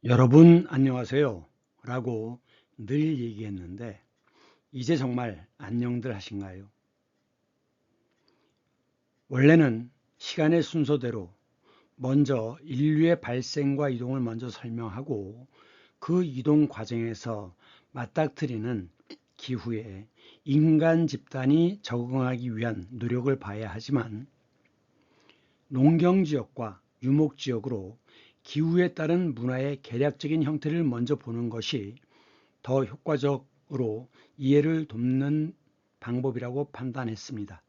여러분 안녕하세요 라고 늘 얘기했는데 이제 정말 안녕들 하신가요? 원래는 시간의 순서대로 먼저 인류의 발생과 이동을 먼저 설명하고 그 이동 과정에서 맞닥뜨리는 기후에 인간 집단이 적응하기 위한 노력을 봐야 하지만 농경지역과 유목지역으로 기후에 따른 문화의 개략적인 형태를 먼저 보는 것이 더 효과적으로 이해를 돕는 방법이라고 판단했습니다.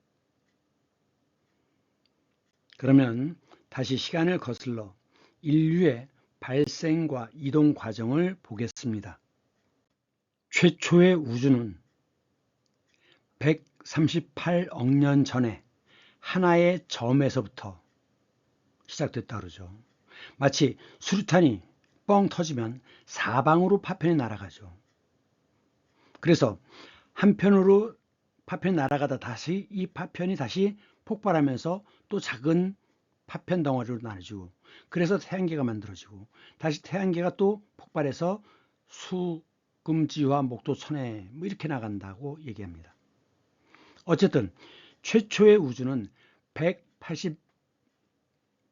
그러면 다시 시간을 거슬러 인류의 발생과 이동 과정을 보겠습니다. 최초의 우주는 138억 년 전에 하나의 점에서부터 시작됐다 그러죠. 마치 수류탄이 뻥 터지면 사방으로 파편이 날아가죠. 그래서 한편으로 파편이 날아가다 다시 이 파편이 다시 폭발하면서 또 작은 파편 덩어리로 나눠지고, 그래서 태양계가 만들어지고, 다시 태양계가 또 폭발해서 수금지와 목도천해 뭐 이렇게 나간다고 얘기합니다. 어쨌든 최초의 우주는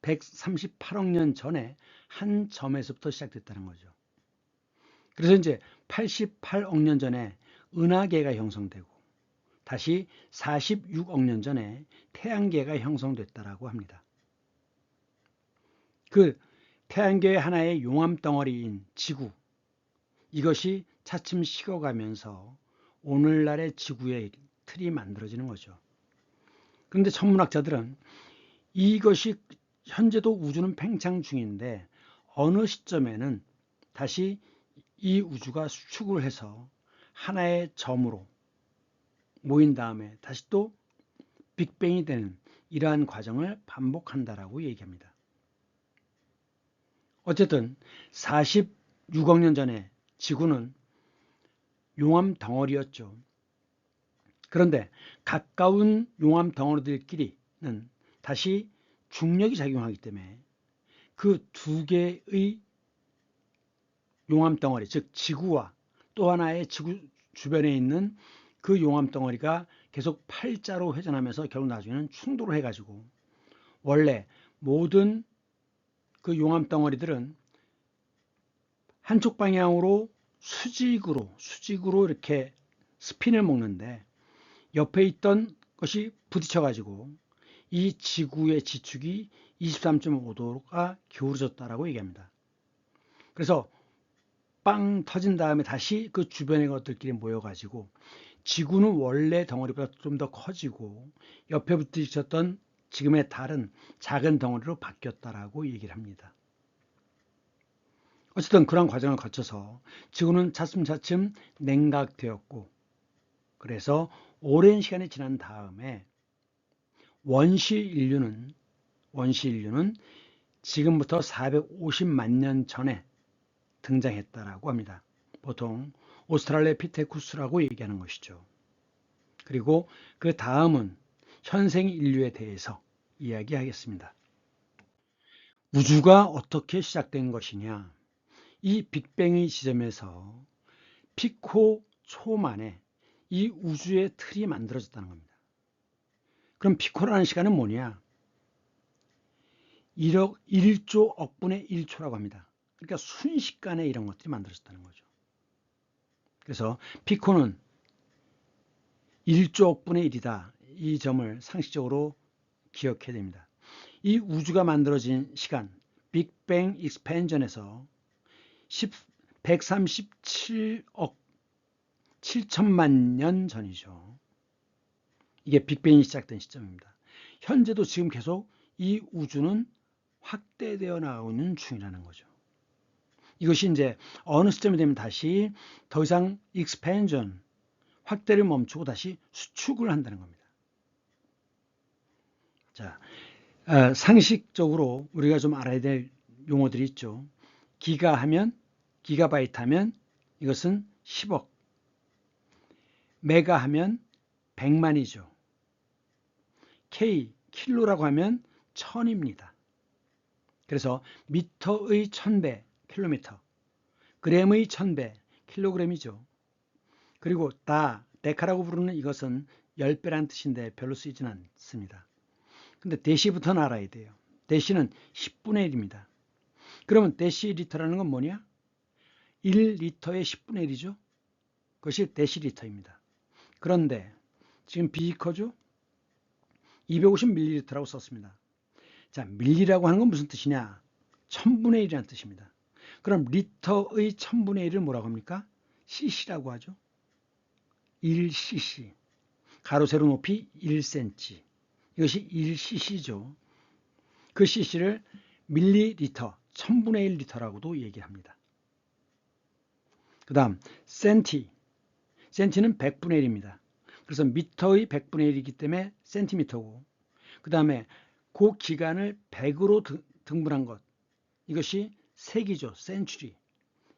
138억 년 전에 한 점에서부터 시작됐다는 거죠. 그래서 이제 88억 년 전에 은하계가 형성되고 다시 46억 년 전에 태양계가 형성됐다라고 합니다. 그 태양계의 하나의 용암덩어리인 지구, 이것이 차츰 식어가면서 오늘날의 지구의 틀이 만들어지는 거죠. 그런데 천문학자들은 이것이 현재도 우주는 팽창 중인데 어느 시점에는 다시 이 우주가 수축을 해서 하나의 점으로 모인 다음에 다시 또 빅뱅이 되는 이러한 과정을 반복한다라고 얘기합니다. 어쨌든 46억 년 전에 지구는 용암 덩어리였죠. 그런데 가까운 용암 덩어리들끼리는 다시 중력이 작용하기 때문에 그 두 개의 용암 덩어리, 즉 지구와 또 하나의 지구 주변에 있는 그 용암 덩어리가 계속 팔자로 회전하면서 결국 나중에는 충돌을 해가지고 원래 모든 그 용암 덩어리들은 한쪽 방향으로 수직으로 이렇게 스핀을 먹는데 옆에 있던 것이 부딪혀가지고 이 지구의 지축이 23.5도가 기울어졌다라고 얘기합니다. 그래서 빵 터진 다음에 다시 그 주변의 것들끼리 모여가지고 지구는 원래 덩어리보다 좀 더 커지고 옆에 부딪혔던 지금의 달은 작은 덩어리로 바뀌었다라고 얘기를 합니다. 어쨌든 그런 과정을 거쳐서 지구는 차츰차츰 냉각되었고, 그래서 오랜 시간이 지난 다음에 원시 인류는 지금부터 450만 년 전에 등장했다라고 합니다. 보통 오스트랄로피테쿠스라고 얘기하는 것이죠. 그리고 그 다음은 현생 인류에 대해서 이야기하겠습니다. 우주가 어떻게 시작된 것이냐? 이 빅뱅의 지점에서 피코 초만에 이 우주의 틀이 만들어졌다는 겁니다. 그럼 피코라는 시간은 뭐냐? 1조 억분의 1초라고 합니다. 그러니까 순식간에 이런 것들이 만들어졌다는 거죠. 그래서 피코는 1조 억분의 1이다. 이 점을 상식적으로 기억해야 됩니다. 이 우주가 만들어진 시간, 빅뱅 익스펜전에서 137억 7천만 년 전이죠. 이게 빅뱅이 시작된 시점입니다. 현재도 지금 계속 이 우주는 확대되어 나오는 중이라는 거죠. 이것이 이제 어느 시점이 되면 다시 더 이상 익스펜전, 확대를 멈추고 다시 수축을 한다는 겁니다. 자, 상식적으로 우리가 좀 알아야 될 용어들이 있죠. 기가바이트 하면 이것은 10억, 메가 하면 100만이죠. 킬로라고 하면 1000입니다. 그래서 미터의 1000배, 킬로미터. 그램의 1000배, 킬로그램이죠. 그리고 데카라고 부르는 이것은 10배란 뜻인데 별로 쓰이진 않습니다. 근데 데시부터는 알아야 돼요. 데시는 10분의 1입니다. 그러면 데시리터라는 건 뭐냐? 1리터의 10분의 1이죠. 그것이 데시리터입니다. 그런데 지금 비커죠? 250ml라고 썼습니다. 자, 밀리라고 하는 건 무슨 뜻이냐? 1000분의 1이라는 뜻입니다. 그럼 리터의 1000분의 1을 뭐라고 합니까? cc라고 하죠. 1cc. 가로 세로 높이 1cm. 이것이 1cc죠. 그 cc를 밀리리터, 1000분의 1 리터라고도 얘기합니다. 그 다음 센티. 센티는 100분의 1입니다. 그래서 미터의 100분의 1이기 때문에 센티미터고, 그 다음에 그 기간을 100으로 등분한 것, 이것이 세기죠. 센츄리,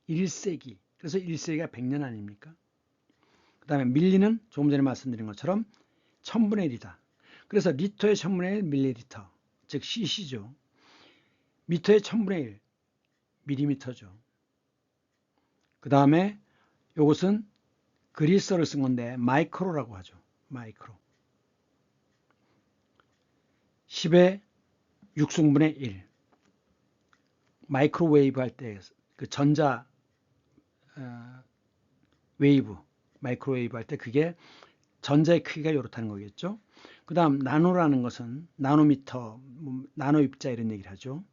1세기. 그래서 1세기가 100년 아닙니까? 그 다음에 밀리는 조금 전에 말씀드린 것처럼 1000분의 1이다. 그래서 리터의 1000분의 1 밀리리터, 즉 cc죠. 미터의 1000분의 1 밀리미터죠. 그 다음에 이것은 그리스어를 쓴 건데 마이크로라고 하죠. 마이크로. 10의 6승분의 1. 마이크로웨이브 할 때 그 전자 웨이브, 마이크로웨이브 할 때 그게 전자의 크기가 이렇다는 거겠죠. 그 다음 나노라는 것은 나노미터, 나노 입자 이런 얘기를 하죠.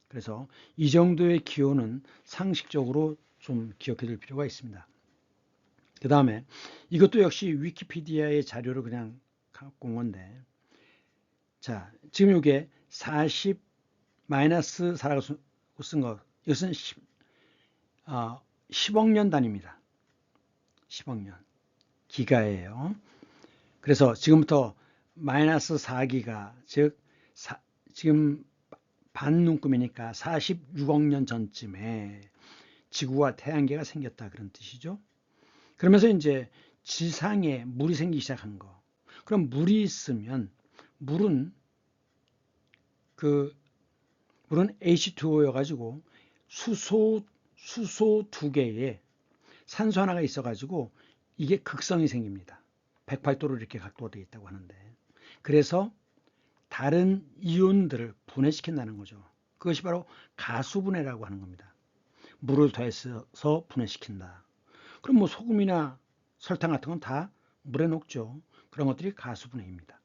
그래서 이 정도의 기호는 상식적으로 좀 기억해 둘 필요가 있습니다. 그 다음에 이것도 역시 위키피디아의 자료를 그냥 갖고 온 건데, 자, 지금 이게 40 마이너스 4라고 쓴 거, 이것은 10억 년 단위입니다. 10억 년. 기가예요. 그래서 지금부터 마이너스 4기가, 즉, 지금 반 눈금이니까 46억 년 전쯤에 지구와 태양계가 생겼다 그런 뜻이죠. 그러면서 이제 지상에 물이 생기기 시작한 거. 그럼 물이 있으면 물은 H2O여가지고 수소 2개에 산소 하나가 있어가지고 이게 극성이 생깁니다. 108도로 이렇게 각도가 되어 있다고 하는데, 그래서 다른 이온들을 분해시킨다는 거죠. 그것이 바로 가수분해라고 하는 겁니다. 물을 더해서 분해시킨다. 그럼 뭐 소금이나 설탕 같은 건 다 물에 녹죠. 그런 것들이 가수분해입니다.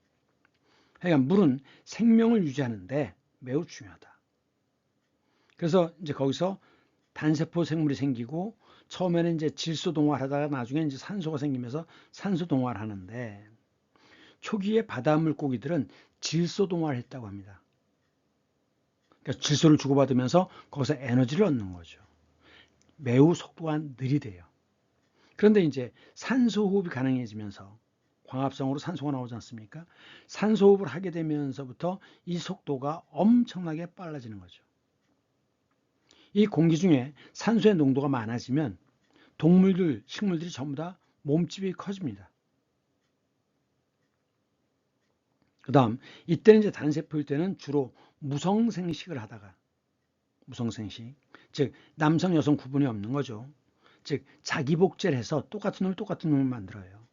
그러니까 물은 생명을 유지하는데 매우 중요하다. 그래서 이제 거기서 단세포 생물이 생기고, 처음에는 이제 질소 동화를 하다가 나중에 이제 산소가 생기면서 산소 동화를 하는데, 초기에 바다 물고기들은 질소 동화를 했다고 합니다. 그러니까 질소를 주고받으면서 거기서 에너지를 얻는 거죠. 매우 속도가 느리대요. 그런데 이제 산소 호흡이 가능해지면서 광합성으로 산소가 나오지 않습니까? 산소 호흡을 하게 되면서부터 이 속도가 엄청나게 빨라지는 거죠. 이 공기 중에 산소의 농도가 많아지면 동물들, 식물들이 전부 다 몸집이 커집니다. 그 다음, 이때는 이제 단세포일 때는 주로 무성생식을 하다가, 무성생식, 즉 남성 여성 구분이 없는 거죠. 즉 자기 복제를 해서 똑같은 놈을 만들어요.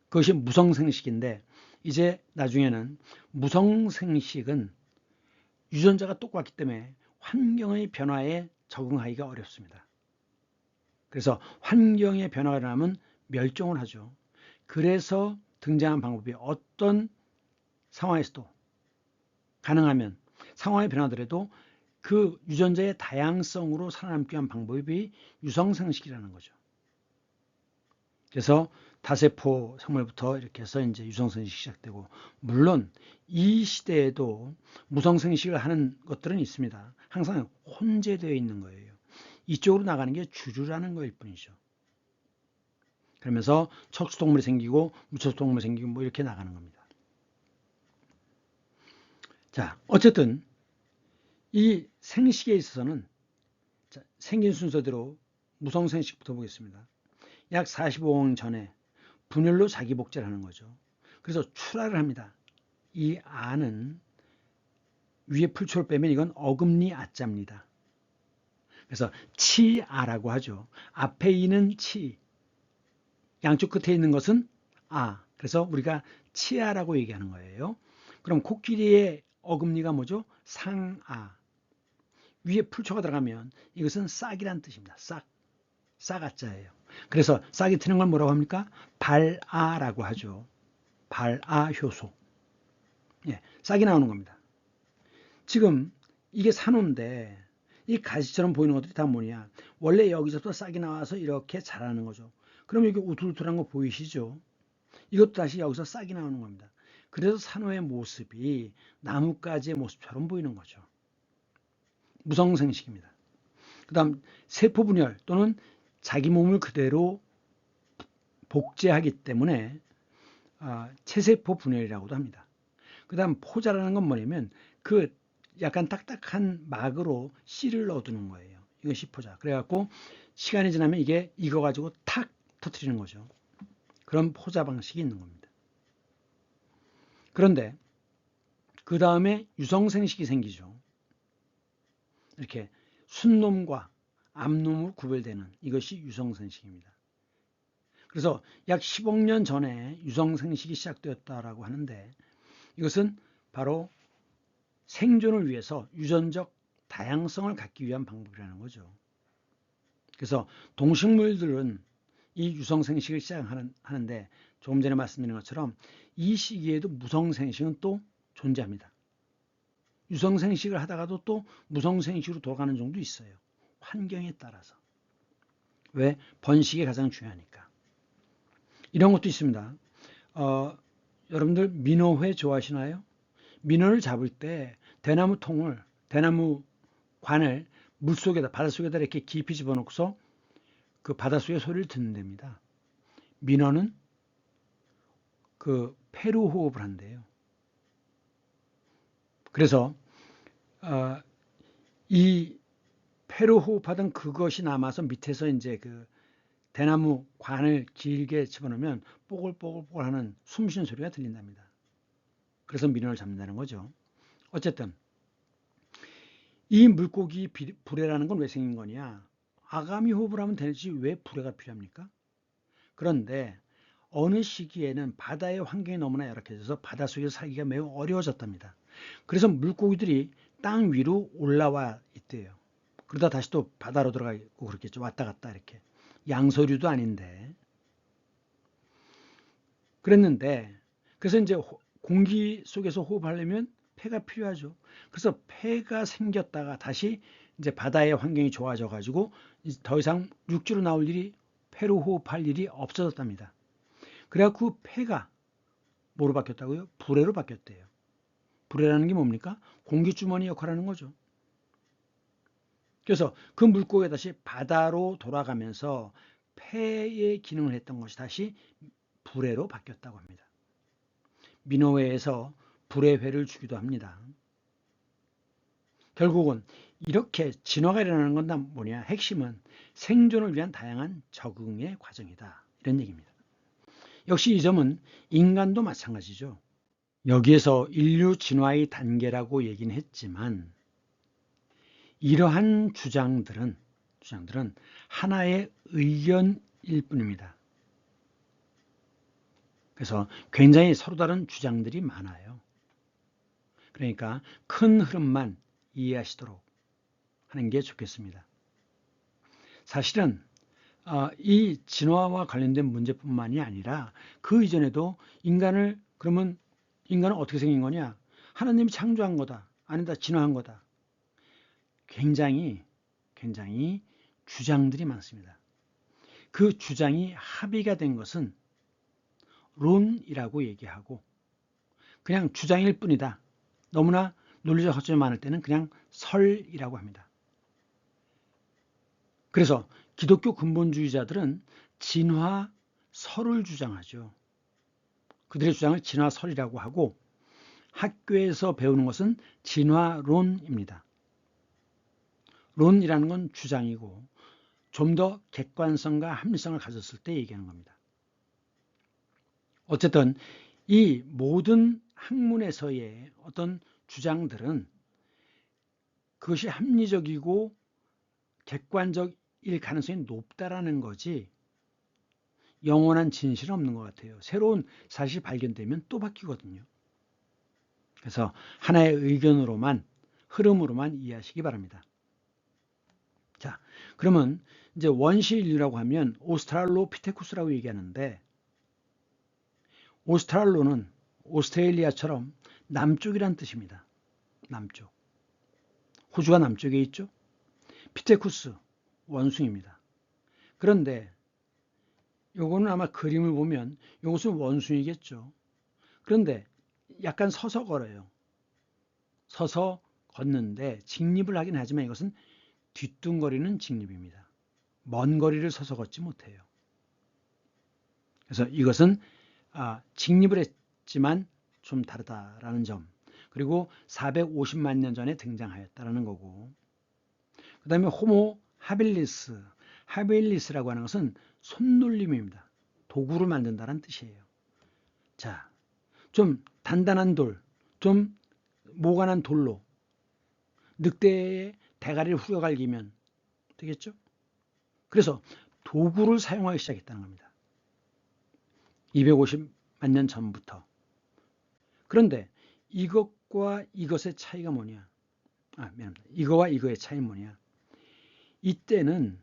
그것이 무성생식인데, 이제 나중에는 무성생식은 유전자가 똑같기 때문에 환경의 변화에 적응하기가 어렵습니다. 그래서 환경의 변화가 일어나면 멸종을 하죠. 그래서 등장한 방법이 어떤 상황에서도 가능하면 상황이 변하더라도 그 유전자의 다양성으로 살아남기 위한 방법이 유성생식이라는 거죠. 그래서 다세포 생물부터 이렇게 해서 이제 유성생식이 시작되고, 물론 이 시대에도 무성생식을 하는 것들은 있습니다. 항상 혼재되어 있는 거예요. 이쪽으로 나가는 게 주류라는 거일 뿐이죠. 그러면서 척수동물이 생기고 무척수동물이 생기고 뭐 이렇게 나가는 겁니다. 자, 어쨌든 이 생식에 있어서는 생긴 순서대로 무성생식부터 보겠습니다. 약 45억 년 전에 분열로 자기 복제를 하는 거죠. 그래서 출하를 합니다. 이 아는 위에 풀초를 빼면 이건 어금니 아자입니다. 그래서 치아라고 하죠. 앞에 있는 치, 양쪽 끝에 있는 것은 아. 그래서 우리가 치아라고 얘기하는 거예요. 그럼 코끼리의 어금니가 뭐죠? 상아. 위에 풀초가 들어가면 이것은 싹이란 뜻입니다. 싹. 싹아자예요. 그래서 싹이 트는 걸 뭐라고 합니까? 발아라고 하죠. 발아 효소. 예, 싹이 나오는 겁니다. 지금 이게 산호인데 이 가시처럼 보이는 것들이 다 뭐냐? 원래 여기서부터 싹이 나와서 이렇게 자라는 거죠. 그럼 여기 우툴우툴한 거 보이시죠? 이것도 다시 여기서 싹이 나오는 겁니다. 그래서 산호의 모습이 나뭇가지의 모습처럼 보이는 거죠. 무성생식입니다. 그 다음 세포분열 또는 자기 몸을 그대로 복제하기 때문에 체세포 분열이라고도 합니다. 그 다음 포자라는 건 뭐냐면 그 약간 딱딱한 막으로 씨를 넣어두는 거예요. 이것이 포자. 그래갖고 시간이 지나면 이게 익어가지고 탁 터트리는 거죠. 그런 포자 방식이 있는 겁니다. 그런데 그 다음에 유성생식이 생기죠. 이렇게 순놈과 암놈으로 구별되는 이것이 유성생식입니다. 그래서 약 10억 년 전에 유성생식이 시작되었다라고 하는데 이것은 바로 생존을 위해서 유전적 다양성을 갖기 위한 방법이라는 거죠. 그래서 동식물들은 이 유성생식을 시작하는데 조금 전에 말씀드린 것처럼 이 시기에도 무성생식은 또 존재합니다. 유성생식을 하다가도 또 무성생식으로 돌아가는 정도 있어요. 환경에 따라서. 왜? 번식이 가장 중요하니까. 이런 것도 있습니다. 여러분들 민어회 좋아하시나요? 민어를 잡을 때 대나무 관을 물속에다, 바닷속에다 이렇게 깊이 집어넣고서 그 바닷속의 소리를 듣는답니다. 민어는 그 폐로 호흡을 한대요. 그래서 이 폐로 호흡하던 그것이 남아서 밑에서 이제 그 대나무 관을 길게 집어넣으면 뽀글뽀글뽀글 하는 숨쉬는 소리가 들린답니다. 그래서 민어를 잡는다는 거죠. 어쨌든 이 물고기 불에라는 건 왜 생긴 거냐? 아가미 호흡을 하면 되지 왜 불에가 필요합니까? 그런데 어느 시기에는 바다의 환경이 너무나 열악해져서 바닷속에서 살기가 매우 어려워졌답니다. 그래서 물고기들이 땅 위로 올라와 있대요. 그러다 다시 또 바다로 들어가고 그렇겠죠. 왔다 갔다 이렇게. 양서류도 아닌데. 그랬는데 그래서 이제 공기 속에서 호흡하려면 폐가 필요하죠. 그래서 폐가 생겼다가 다시 이제 바다의 환경이 좋아져 가지고 더 이상 육지로 나올 일이 폐로 호흡할 일이 없어졌답니다. 그래갖고 폐가 뭐로 바뀌었다고요? 불에로 바뀌었대요. 불에라는 게 뭡니까? 공기주머니 역할을 하는 거죠. 그래서 그 물고기가 다시 바다로 돌아가면서 폐의 기능을 했던 것이 다시 불에로 바뀌었다고 합니다. 민어회에서 불의 회를 주기도 합니다. 결국은 이렇게 진화가 일어나는 건 다 뭐냐? 핵심은 생존을 위한 다양한 적응의 과정이다. 이런 얘기입니다. 역시 이 점은 인간도 마찬가지죠. 여기에서 인류 진화의 단계라고 얘기는 했지만 이러한 주장들은 하나의 의견일 뿐입니다. 그래서 굉장히 서로 다른 주장들이 많아요. 그러니까 큰 흐름만 이해하시도록 하는 게 좋겠습니다. 사실은 이 진화와 관련된 문제뿐만이 아니라 그 이전에도 그러면 인간은 어떻게 생긴 거냐? 하나님이 창조한 거다. 아니다. 진화한 거다. 굉장히 주장들이 많습니다. 그 주장이 합의가 된 것은 론이라고 얘기하고 그냥 주장일 뿐이다. 너무나 논리적 허점이 많을 때는 그냥 설이라고 합니다. 그래서 기독교 근본주의자들은 진화설을 주장하죠. 그들의 주장을 진화설이라고 하고 학교에서 배우는 것은 진화론입니다. 론이라는 건 주장이고 좀 더 객관성과 합리성을 가졌을 때 얘기하는 겁니다. 어쨌든 이 모든 학문에서의 어떤 주장들은 그것이 합리적이고 객관적일 가능성이 높다라는 거지 영원한 진실은 없는 것 같아요. 새로운 사실이 발견되면 또 바뀌거든요. 그래서 하나의 의견으로만 흐름으로만 이해하시기 바랍니다. 자, 그러면 이제 원시 인류라고 하면 오스트랄로피테쿠스라고 얘기하는데 오스트랄로는 오스트레일리아처럼 남쪽이란 뜻입니다. 남쪽. 호주가 남쪽에 있죠. 피테쿠스 원숭이입니다. 그런데 요거는 아마 그림을 보면 이것은 원숭이겠죠. 그런데 약간 서서 걸어요. 서서 걷는데 직립을 하긴 하지만 이것은 뒤뚱거리는 직립입니다. 먼 거리를 서서 걷지 못해요. 그래서 이것은 직립을 했지만 좀 다르다라는 점. 그리고 450만 년 전에 등장하였다라는 거고. 그 다음에 호모 하빌리스. 하빌리스라고 하는 것은 손놀림입니다. 도구를 만든다는 뜻이에요. 자, 좀 단단한 돌, 좀 모간한 돌로 늑대의 대가리를 후려갈기면 되겠죠? 그래서 도구를 사용하기 시작했다는 겁니다. 250만 년 전부터. 그런데 이것과 이것의 차이가 뭐냐? 미안합니다. 이거와 이거의 차이는 뭐냐? 이때는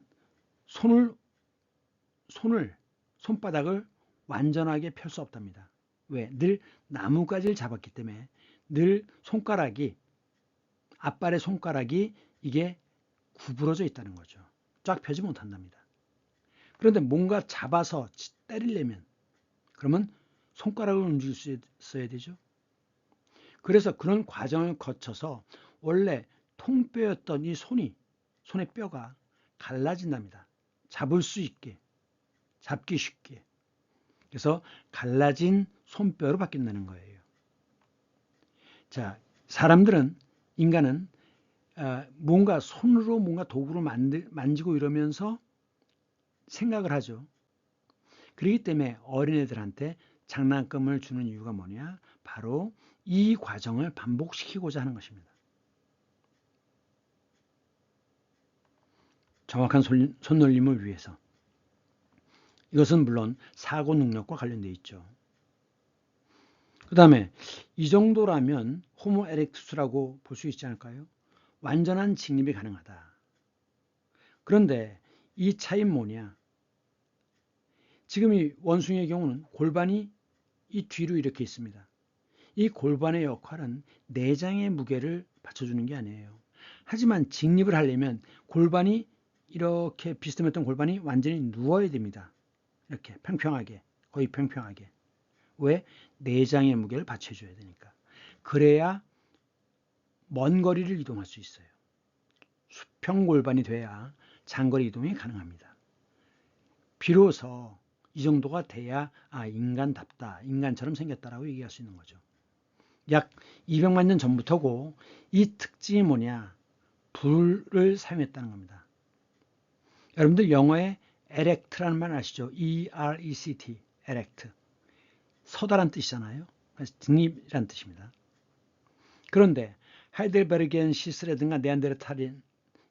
손바닥을 완전하게 펼 수 없답니다. 왜? 늘 나뭇가지를 잡았기 때문에 늘 앞발의 손가락이 이게 구부러져 있다는 거죠. 쫙 펴지 못한답니다. 그런데 뭔가 잡아서 때리려면 그러면 손가락을 움직일 수 있어야 되죠. 그래서 그런 과정을 거쳐서 원래 통뼈였던 이 손의 뼈가 갈라진답니다. 잡을 수 있게, 잡기 쉽게. 그래서 갈라진 손뼈로 바뀐다는 거예요. 자, 인간은 뭔가 손으로 뭔가 도구를 만지고 이러면서 생각을 하죠. 그렇기 때문에 어린애들한테 장난감을 주는 이유가 뭐냐? 바로 이 과정을 반복시키고자 하는 것입니다. 정확한 손놀림을 위해서. 이것은 물론 사고 능력과 관련되어 있죠. 그 다음에 이 정도라면 호모 에렉투스라고 볼 수 있지 않을까요? 완전한 직립이 가능하다. 그런데 이 차이는 뭐냐? 지금 이 원숭이의 경우는 골반이 이 뒤로 이렇게 있습니다. 이 골반의 역할은 내장의 무게를 받쳐주는 게 아니에요. 하지만 직립을 하려면 골반이 이렇게 비스듬했던 골반이 완전히 누워야 됩니다. 이렇게 평평하게, 거의 평평하게. 왜? 내장의 무게를 받쳐줘야 되니까. 그래야 먼 거리를 이동할 수 있어요. 수평 골반이 돼야 장거리 이동이 가능합니다. 비로소 이 정도가 돼야 인간답다, 인간처럼 생겼다라고 얘기할 수 있는 거죠. 약 200만 년 전부터고 이 특징이 뭐냐? 불을 사용했다는 겁니다. 여러분들 영어에 erect라는 말 아시죠? E-R-E-C-T, erect. 서다란 뜻이잖아요. 그래서 등립이란 뜻입니다. 그런데 하이델베르겐시스라든가 네안데르탈인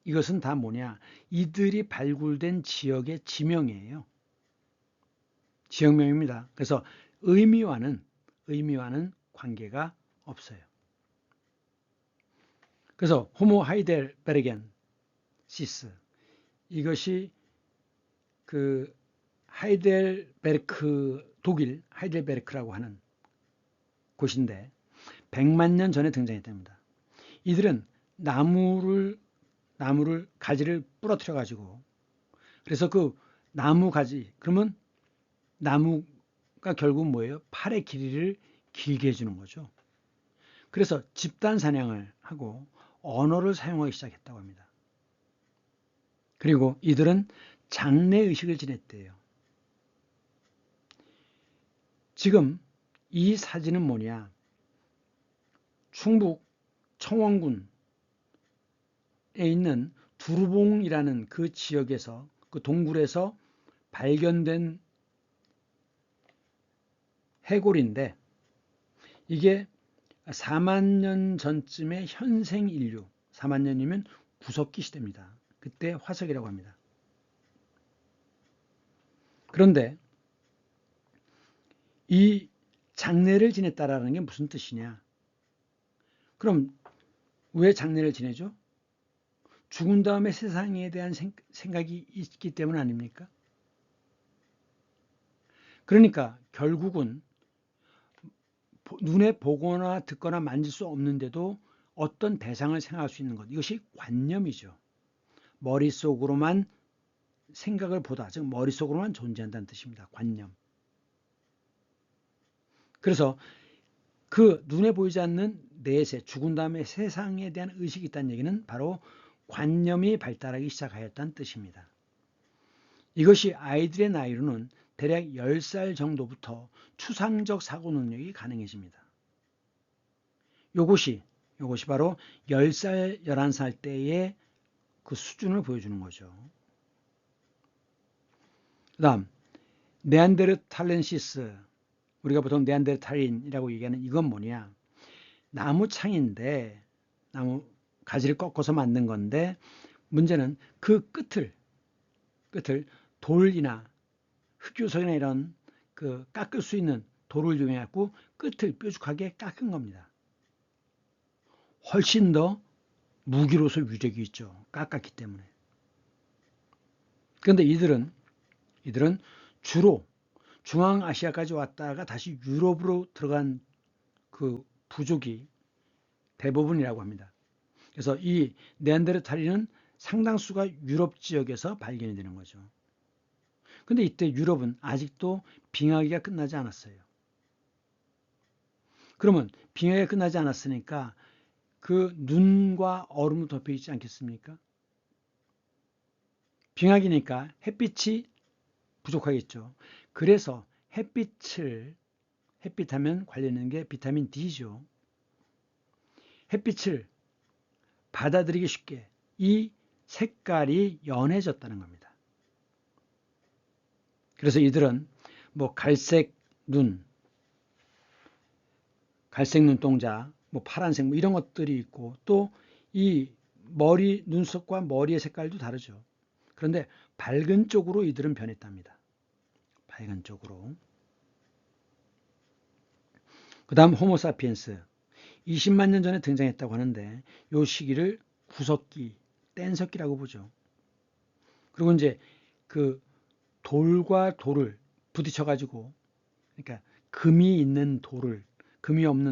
이것은 다 뭐냐? 이들이 발굴된 지역의 지명이에요. 지역명입니다. 그래서 의미와는 관계가 없어요. 그래서 호모 하이델베르겐시스 이것이 그 독일 하이델베르크라고 하는 곳인데 100만 년 전에 등장했답니다. 이들은 나무를 가지를 부러뜨려 가지고 그래서 그 나무 가지 그러면 나무가 결국 뭐예요? 팔의 길이를 길게 해주는 거죠. 그래서 집단 사냥을 하고 언어를 사용하기 시작했다고 합니다. 그리고 이들은 장래의식을 지녔대요. 지금 이 사진은 뭐냐? 충북 청원군에 있는 두루봉이라는 그 지역에서 그 동굴에서 발견된 해골인데 이게 4만 년 전쯤의 현생 인류, 4만 년이면 구석기 시대입니다. 그때 화석이라고 합니다. 그런데 이 장례를 지냈다라는 게 무슨 뜻이냐? 그럼 왜 장례를 지내죠? 죽은 다음에 세상에 대한 생각이 있기 때문 아닙니까? 그러니까 결국은 눈에 보거나 듣거나 만질 수 없는데도 어떤 대상을 생각할 수 있는 것, 이것이 관념이죠. 머릿속으로만 생각을 보다, 즉 머릿속으로만 존재한다는 뜻입니다. 관념. 그래서 그 눈에 보이지 않는 내세, 죽은 다음에 세상에 대한 의식이 있다는 얘기는 바로 관념이 발달하기 시작하였다는 뜻입니다. 이것이 아이들의 나이로는 대략 10살 정도부터 추상적 사고 능력이 가능해집니다. 이것이 바로 10살, 11살 때의 그 수준을 보여주는 거죠. 그 다음 네안데르탈렌시스, 우리가 보통 네안데르탈인이라고 얘기하는 이건 뭐냐, 나무 창인데 나무 가지를 꺾어서 만든 건데 문제는 그 끝을 돌이나 흙요석이나 이런 그 깎을 수 있는 돌을 이용해 갖고 끝을 뾰족하게 깎은 겁니다. 훨씬 더 무기로서 위력이 있죠. 깎았기 때문에. 그런데 이들은 주로 중앙아시아까지 왔다가 다시 유럽으로 들어간 그 부족이 대부분이라고 합니다. 그래서 이 네안데르탈인은 상당수가 유럽 지역에서 발견이 되는 거죠. 근데 이때 유럽은 아직도 빙하기가 끝나지 않았어요. 그러면 빙하기가 끝나지 않았으니까 그 눈과 얼음으로 덮여 있지 않겠습니까? 빙하기니까 햇빛이 부족하겠죠. 그래서 햇빛하면 관련된 게 비타민 D죠. 햇빛을 받아들이기 쉽게 이 색깔이 연해졌다는 겁니다. 그래서 이들은 뭐 갈색 눈동자, 뭐 파란색 뭐 이런 것들이 있고 또 이 머리 눈썹과 머리의 색깔도 다르죠. 그런데 밝은 쪽으로 이들은 변했답니다. 밝은 쪽으로. 그 다음 호모사피엔스 20만 년 전에 등장했다고 하는데 이 시기를 구석기, 뗀석기라고 보죠. 그리고 이제 그 돌과 돌을 부딪혀 가지고, 그러니까 금이 없는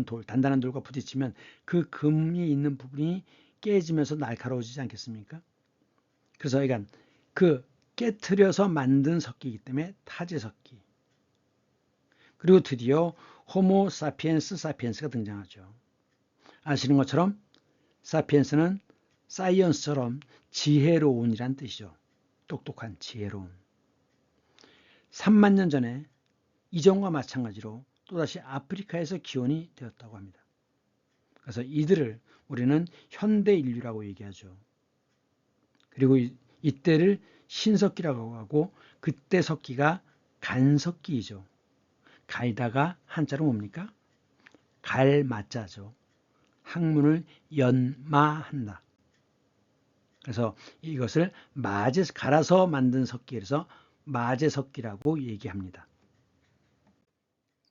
돌, 단단한 돌과 부딪히면 그 금이 있는 부분이 깨지면서 날카로워지지 않겠습니까? 그래서 그러니까 그 깨트려서 만든 석기이기 때문에 타제석기. 그리고 드디어 호모 사피엔스가 등장하죠. 아시는 것처럼 사피엔스는 사이언스처럼 지혜로운이란 뜻이죠. 똑똑한, 지혜로운. 3만 년 전에 이전과 마찬가지로 또다시 아프리카에서 기원이 되었다고 합니다. 그래서 이들을 우리는 현대 인류라고 얘기하죠. 그리고 이때를 신석기라고 하고 그때 석기가 간석기이죠. 갈다가 한자로 뭡니까? 갈마자죠. 학문을 연마한다. 그래서 이것을 갈아서 만든 석기에서 마제석기라고 얘기합니다.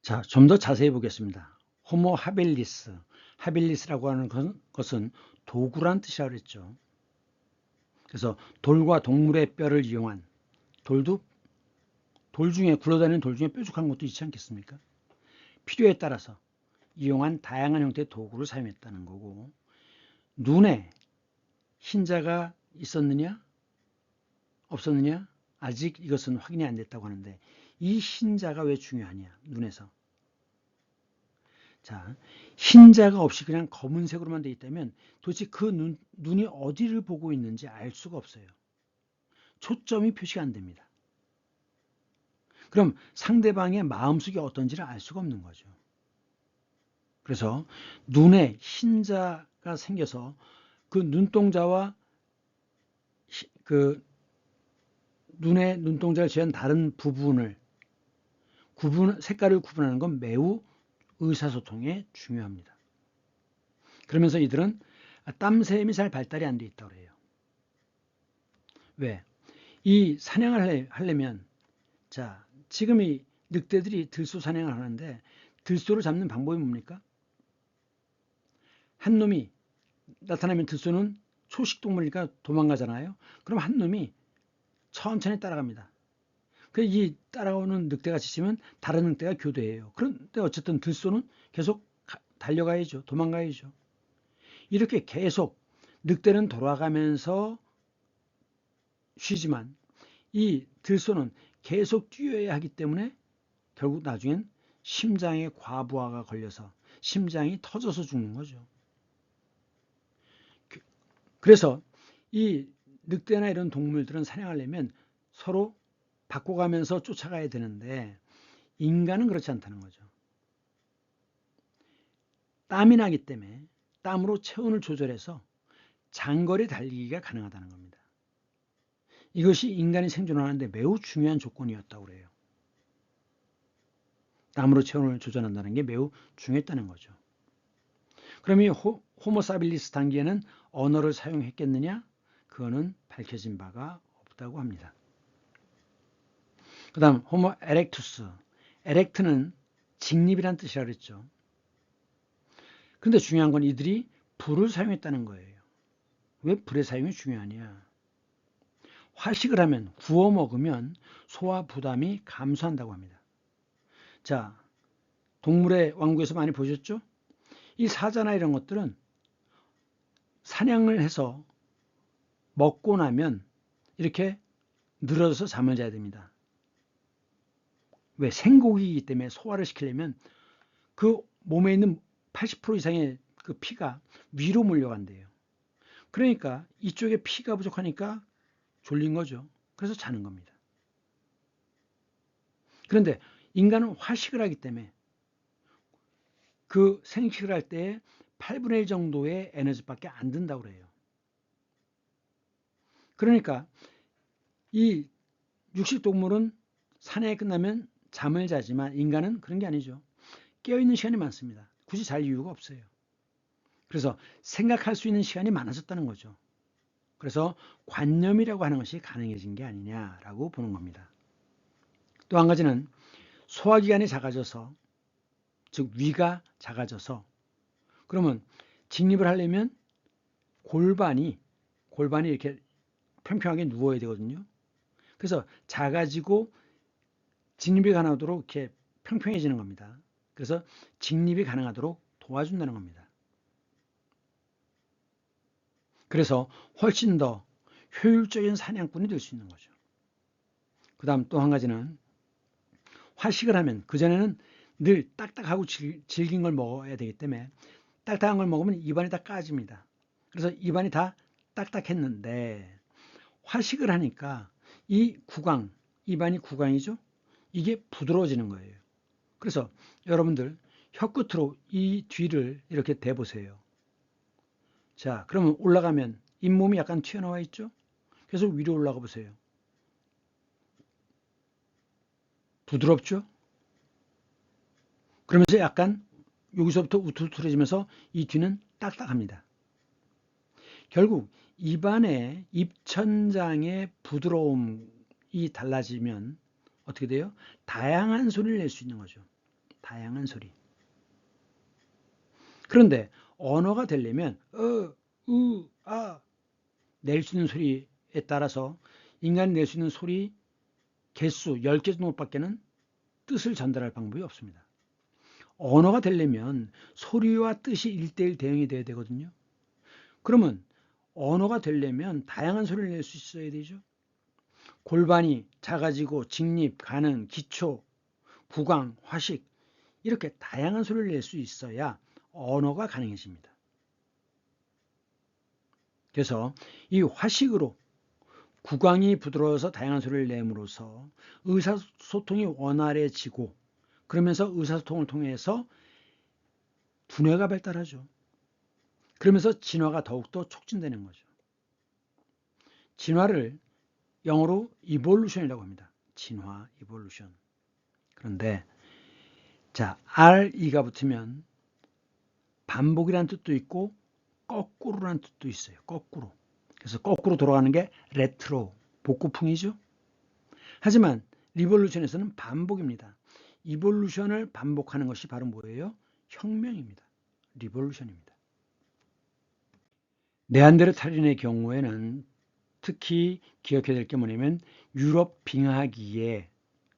자, 좀 더 자세히 보겠습니다. 호모 하빌리스라고 하는 것은 도구란 뜻이라고 했죠. 그래서 돌과 동물의 뼈를 이용한 돌 중에 굴러다니는 돌 중에 뾰족한 것도 있지 않겠습니까? 필요에 따라서 이용한 다양한 형태의 도구를 사용했다는 거고, 눈에 흰자가 있었느냐 없었느냐 아직 이것은 확인이 안 됐다고 하는데 이 흰자가 왜 중요하냐, 눈에서. 자, 흰자가 없이 그냥 검은색으로만 돼 있다면 도대체 그 눈이 어디를 보고 있는지 알 수가 없어요. 초점이 표시가 안 됩니다. 그럼 상대방의 마음속이 어떤지를 알 수가 없는 거죠. 그래서 눈에 흰자가 생겨서 그 눈동자와 그 눈의 눈동자를 제한 다른 색깔을 구분하는 건 매우 의사소통에 중요합니다. 그러면서 이들은 땀샘이 잘 발달이 안 돼 있다고 해요. 왜? 이 사냥을 하려면, 자, 지금 이 늑대들이 들소 사냥을 하는데 들소를 잡는 방법이 뭡니까? 한 놈이 나타나면 들소는 초식 동물이니까 도망가잖아요. 그럼 한 놈이 천천히 따라갑니다. 이 따라오는 늑대가 지치면 다른 늑대가 교대해요. 그런데 어쨌든 들소는 계속 달려가야죠. 도망가야죠. 이렇게 계속 늑대는 돌아가면서 쉬지만 이 들소는 계속 뛰어야 하기 때문에 결국 나중엔 심장에 과부하가 걸려서 심장이 터져서 죽는 거죠. 그래서 이 늑대나 이런 동물들은 사냥하려면 서로 바꿔가면서 쫓아가야 되는데 인간은 그렇지 않다는 거죠. 땀이 나기 때문에 땀으로 체온을 조절해서 장거리 달리기가 가능하다는 겁니다. 이것이 인간이 생존하는데 매우 중요한 조건이었다고 그래요. 땀으로 체온을 조절한다는 게 매우 중요했다는 거죠. 그럼 이 호모사빌리스 단계에는 언어를 사용했겠느냐? 그거는 밝혀진 바가 없다고 합니다. 그 다음 호모 에렉투스. 에렉트는 직립이란 뜻이라 그랬죠. 근데 중요한 건 이들이 불을 사용했다는 거예요. 왜 불의 사용이 중요하냐? 화식을 하면, 구워 먹으면 소화 부담이 감소한다고 합니다. 자, 동물의 왕국에서 많이 보셨죠? 이 사자나 이런 것들은 사냥을 해서 먹고 나면 이렇게 늘어져서 잠을 자야 됩니다. 왜? 생고기이기 때문에 소화를 시키려면 그 몸에 있는 80% 이상의 그 피가 위로 몰려간대요. 그러니까 이쪽에 피가 부족하니까 졸린 거죠. 그래서 자는 겁니다. 그런데 인간은 화식을 하기 때문에 그 생식을 할 때에 8분의 1 정도의 에너지밖에 안 든다고 그래요. 그러니까 이 육식동물은 사냥이 끝나면 잠을 자지만 인간은 그런 게 아니죠. 깨어있는 시간이 많습니다. 굳이 잘 이유가 없어요. 그래서 생각할 수 있는 시간이 많아졌다는 거죠. 그래서 관념이라고 하는 것이 가능해진 게 아니냐라고 보는 겁니다. 또 한 가지는 소화기관이 작아져서, 즉 위가 작아져서, 그러면 직립을 하려면 골반이 이렇게 평평하게 누워야 되거든요. 그래서 작아지고 직립이 가능하도록 이렇게 평평해지는 겁니다. 그래서 직립이 가능하도록 도와준다는 겁니다. 그래서 훨씬 더 효율적인 사냥꾼이 될 수 있는 거죠. 그 다음 또 한 가지는 화식을 하면, 그전에는 늘 딱딱하고 질긴 걸 먹어야 되기 때문에 딱딱한 걸 먹으면 입안이 다 까집니다. 그래서 입안이 다 딱딱했는데 화식을 하니까 이 구강, 입안이 구강이죠. 이게 부드러워지는 거예요. 그래서 여러분들 혀 끝으로 이 뒤를 이렇게 대보세요. 자, 그러면 올라가면 잇몸이 약간 튀어나와 있죠. 계속 위로 올라가 보세요. 부드럽죠. 그러면서 약간 여기서부터 우툴투해지면서 이 뒤는 딱딱합니다. 결국 입안의 입천장의 부드러움이 달라지면 어떻게 돼요? 다양한 소리를 낼 수 있는 거죠. 다양한 소리. 그런데 언어가 되려면 낼 수 있는 소리에 따라서 인간이 낼 수 있는 소리 개수 10개 정도밖에는 뜻을 전달할 방법이 없습니다. 언어가 되려면 소리와 뜻이 1:1 대응이 돼야 되거든요. 그러면 언어가 되려면 다양한 소리를 낼 수 있어야 되죠. 골반이 작아지고 직립, 가능, 기초, 구강, 화식 이렇게 다양한 소리를 낼 수 있어야 언어가 가능해집니다. 그래서 이 화식으로 구강이 부드러워서 다양한 소리를 내므로써 의사소통이 원활해지고, 그러면서 의사소통을 통해서 두뇌가 발달하죠. 그러면서 진화가 더욱더 촉진되는 거죠. 진화를 영어로 evolution이라고 합니다. 진화, evolution. 그런데 자, RE가 붙으면 반복이라는 뜻도 있고 거꾸로라는 뜻도 있어요. 거꾸로. 그래서 거꾸로 돌아가는 게 레트로, 복고풍이죠. 하지만 리볼루션에서는 반복입니다. 이볼루션을 반복하는 것이 바로 뭐예요? 혁명입니다. 리볼루션입니다. 네안데르탈인의 경우에는 특히 기억해야 될 게 뭐냐면 유럽 빙하기에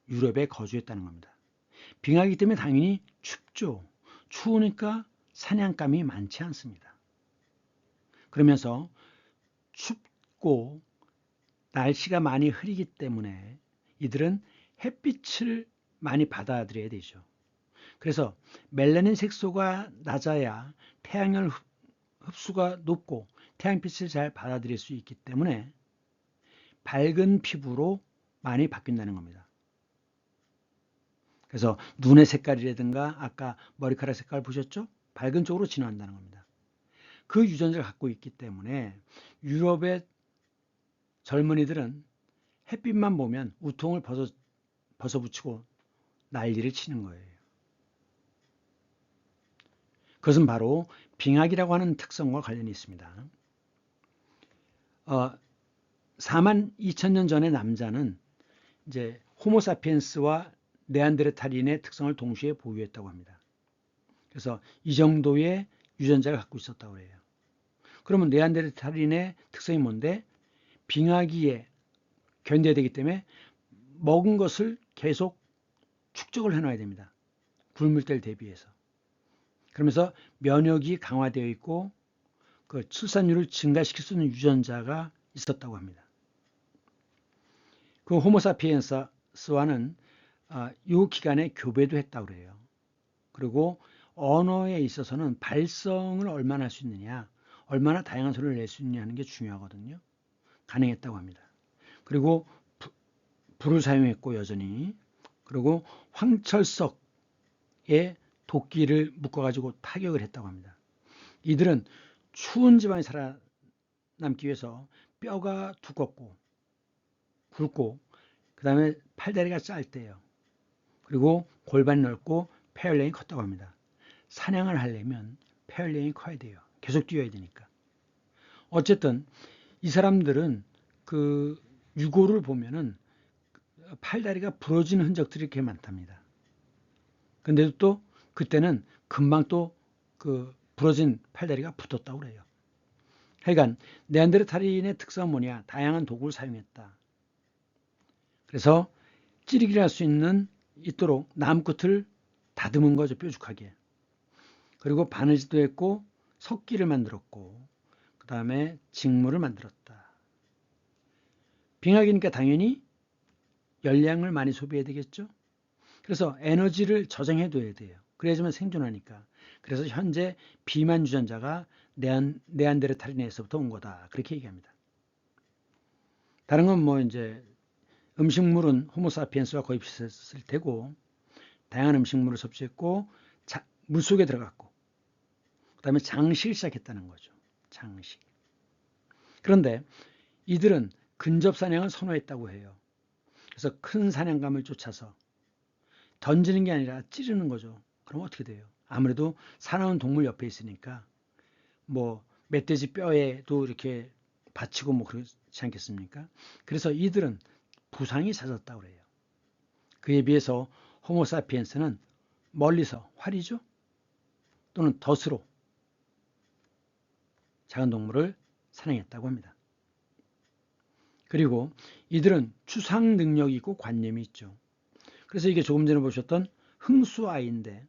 유럽에 거주했다는 겁니다. 빙하기 때문에 당연히 춥죠. 추우니까 사냥감이 많지 않습니다. 그러면서 춥고 날씨가 많이 흐리기 때문에 이들은 햇빛을 많이 받아들여야 되죠. 그래서 멜라닌 색소가 낮아야 태양열 흡수가 높고 태양빛을 잘 받아들일 수 있기 때문에 밝은 피부로 많이 바뀐다는 겁니다. 그래서 눈의 색깔이라든가 아까 머리카락 색깔 보셨죠? 밝은 쪽으로 진화한다는 겁니다. 그 유전자를 갖고 있기 때문에 유럽의 젊은이들은 햇빛만 보면 우통을 벗어붙이고 난리를 치는 거예요. 그것은 바로 빙하기라고 하는 특성과 관련이 있습니다. 4만 2천 년 전의 남자는 이제 호모사피엔스와 네안데르탈인의 특성을 동시에 보유했다고 합니다. 그래서 이 정도의 유전자를 갖고 있었다고 해요. 그러면 네안데르탈인의 특성이 뭔데? 빙하기에 견뎌야 되기 때문에 먹은 것을 계속 축적을 해놔야 됩니다. 굶을 때를 대비해서. 그러면서 면역이 강화되어 있고 그 출산율을 증가시킬 수 있는 유전자가 있었다고 합니다. 그 호모사피엔스와는 이 기간에 교배도 했다고 해요. 그리고 언어에 있어서는 발성을 얼마나 할 수 있느냐, 얼마나 다양한 소리를 낼 수 있느냐 하는 게 중요하거든요. 가능했다고 합니다. 그리고 불을 사용했고 여전히, 그리고 황철석에 도끼를 묶어가지고 타격을 했다고 합니다. 이들은 추운 지방에 살아남기 위해서 뼈가 두껍고 굵고 그 다음에 팔다리가 짧대요. 그리고 골반이 넓고 폐활량이 컸다고 합니다. 사냥을 하려면 폐활량이 커야 돼요. 계속 뛰어야 되니까. 어쨌든 이 사람들은 그 유골을 보면은 팔다리가 부러지는 흔적들이 꽤 많답니다. 근데도 또 그때는 금방 또 그 부러진 팔다리가 붙었다고 그래요. 하여간 네안데르탈인의 특성은 뭐냐? 다양한 도구를 사용했다. 그래서 찌르기를 할 수 있도록 나무끝을 다듬은 거죠. 뾰족하게. 그리고 바느질도 했고 석기를 만들었고 그 다음에 직물을 만들었다. 빙하기니까 당연히 열량을 많이 소비해야 되겠죠. 그래서 에너지를 저장해둬야 돼요. 그래야지만 생존하니까. 그래서 현재 비만 유전자가 네안데르탈인에서부터 온 거다. 그렇게 얘기합니다. 다른 건 뭐 이제 음식물은 호모사피엔스와 거의 비슷했을 테고 다양한 음식물을 섭취했고 물속에 들어갔고 그 다음에 장식을 시작했다는 거죠. 장식. 그런데 이들은 근접사냥을 선호했다고 해요. 그래서 큰 사냥감을 쫓아서 던지는 게 아니라 찌르는 거죠. 그럼 어떻게 돼요? 아무래도 사나운 동물 옆에 있으니까 뭐 멧돼지 뼈에도 이렇게 받치고 뭐 그렇지 않겠습니까? 그래서 이들은 부상이 잦았다고 그래요. 그에 비해서 호모사피엔스는 멀리서 활이죠. 또는 덫으로 작은 동물을 사냥했다고 합니다. 그리고 이들은 추상 능력이 있고 관념이 있죠. 그래서 이게 조금 전에 보셨던 흥수아이인데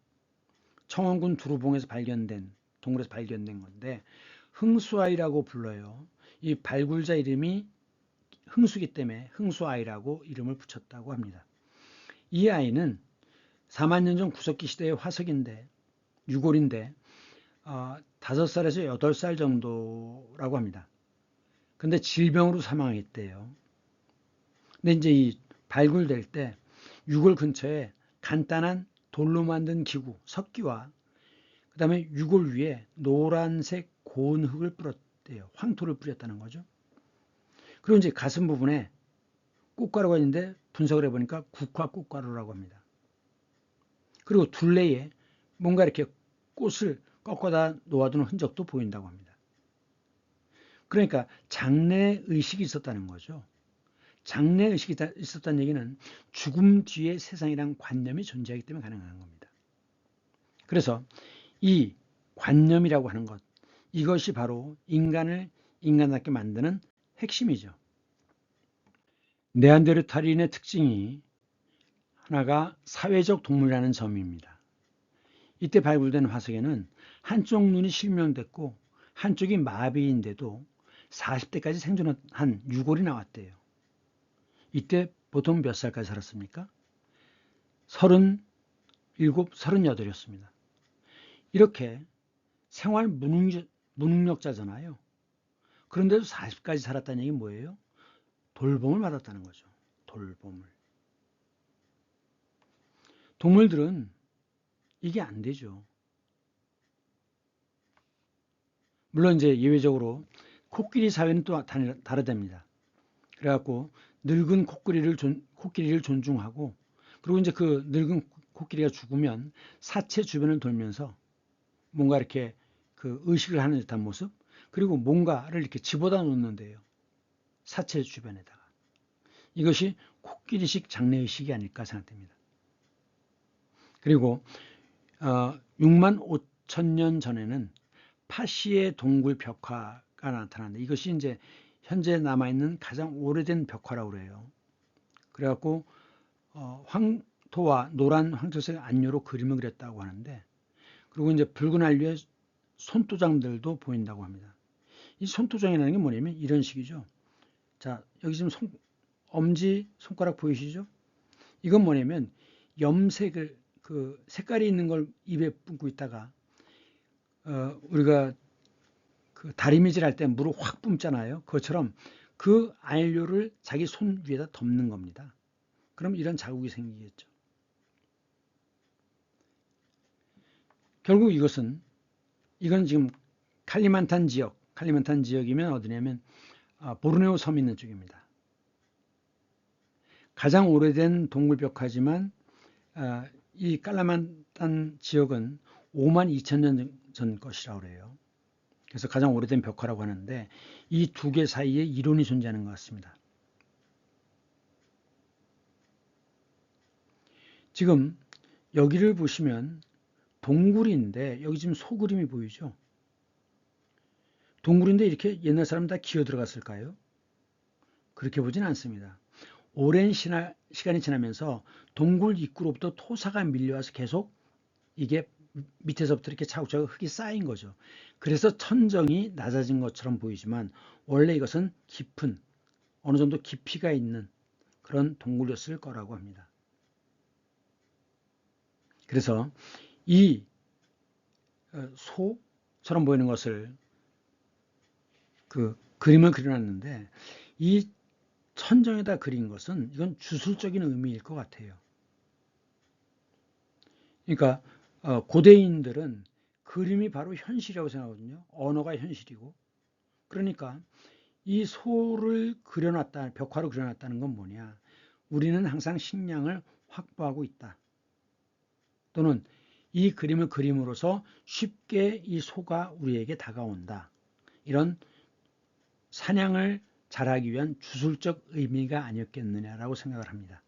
청원군 두루봉에서 발견된 동굴에서 발견된 건데 흥수아이라고 불러요. 이 발굴자 이름이 흥수기 때문에 흥수아이라고 이름을 붙였다고 합니다. 이 아이는 4만 년 전 구석기 시대의 화석인데 유골인데 5살에서 8살 정도라고 합니다. 근데 질병으로 사망했대요. 근데 이제 이 발굴될 때 유골 근처에 간단한 돌로 만든 기구, 석기와 그 다음에 유골 위에 노란색 고운 흙을 뿌렸대요. 황토를 뿌렸다는 거죠. 그리고 이제 가슴 부분에 꽃가루가 있는데 분석을 해보니까 국화 꽃가루라고 합니다. 그리고 둘레에 뭔가 이렇게 꽃을 꺾어다 놓아두는 흔적도 보인다고 합니다. 그러니까 장래 의식이 있었다는 거죠. 장래의식이 있었다는 얘기는 죽음 뒤에 세상이란 관념이 존재하기 때문에 가능한 겁니다. 그래서 이 관념이라고 하는 것, 이것이 바로 인간을 인간답게 만드는 핵심이죠. 네안데르탈인의 특징이 하나가 사회적 동물이라는 점입니다. 이때 발굴된 화석에는 한쪽 눈이 실명됐고 한쪽이 마비인데도 40대까지 생존한 유골이 나왔대요. 이때 보통 몇 살까지 살았습니까? 37, 38이었습니다. 이렇게 생활 무능력자잖아요. 그런데도 40까지 살았다는 얘기는 뭐예요? 돌봄을 받았다는 거죠. 돌봄을. 동물들은 이게 안 되죠. 물론 이제 예외적으로 코끼리 사회는 또 다르답니다. 그래갖고 늙은 코끼리를 존중하고, 그리고 이제 그 늙은 코끼리가 죽으면 사체 주변을 돌면서 뭔가 이렇게 그 의식을 하는 듯한 모습, 그리고 뭔가를 이렇게 집어다 놓는데요. 사체 주변에다가. 이것이 코끼리식 장례의식이 아닐까 생각됩니다. 그리고 6만 5천 년 전에는 파시의 동굴 벽화가 나타났는데, 이것이 이제 현재 남아있는 가장 오래된 벽화라고 그래요. 그래갖고 황토와 노란 황토색 안료로 그림을 그렸다고 하는데, 그리고 이제 붉은 안료에 손도장들도 보인다고 합니다. 이 손도장이라는 게 뭐냐면 이런 식이죠. 자, 여기 지금 엄지 손가락 보이시죠? 이건 뭐냐면 염색을, 그 색깔이 있는 걸 입에 뿜고 있다가 우리가 그 다리미질 할 때 물을 확 뿜잖아요. 그것처럼 그 안료를 자기 손 위에다 덮는 겁니다. 그럼 이런 자국이 생기겠죠. 결국 이건 지금 칼리만탄 지역이면 어디냐면 보르네오 섬 있는 쪽입니다. 가장 오래된 동굴 벽화지만 이 칼리만탄 지역은 5만 2천 년 전 것이라고 그래요. 그래서 가장 오래된 벽화라고 하는데 이 두 개 사이에 이론이 존재하는 것 같습니다. 지금 여기를 보시면 동굴인데 여기 지금 소그림이 보이죠? 동굴인데 이렇게 옛날 사람 다 기어 들어갔을까요? 그렇게 보진 않습니다. 오랜 시간이 지나면서 동굴 입구로부터 토사가 밀려와서 계속 이게 밑에서부터 이렇게 차곡차곡 흙이 쌓인 거죠. 그래서 천정이 낮아진 것처럼 보이지만 원래 이것은 깊은, 어느 정도 깊이가 있는 그런 동굴이었을 거라고 합니다. 그래서 이 소처럼 보이는 것을 그 그림을 그려놨는데, 이 천정에다 그린 것은 이건 주술적인 의미일 것 같아요. 그러니까 고대인들은 그림이 바로 현실이라고 생각하거든요. 언어가 현실이고. 그러니까 이 소를 그려놨다, 벽화로 그려놨다는 건 뭐냐? 우리는 항상 식량을 확보하고 있다. 또는 이 그림을 그림으로써 쉽게 이 소가 우리에게 다가온다. 이런 사냥을 잘하기 위한 주술적 의미가 아니었겠느냐라고 생각을 합니다.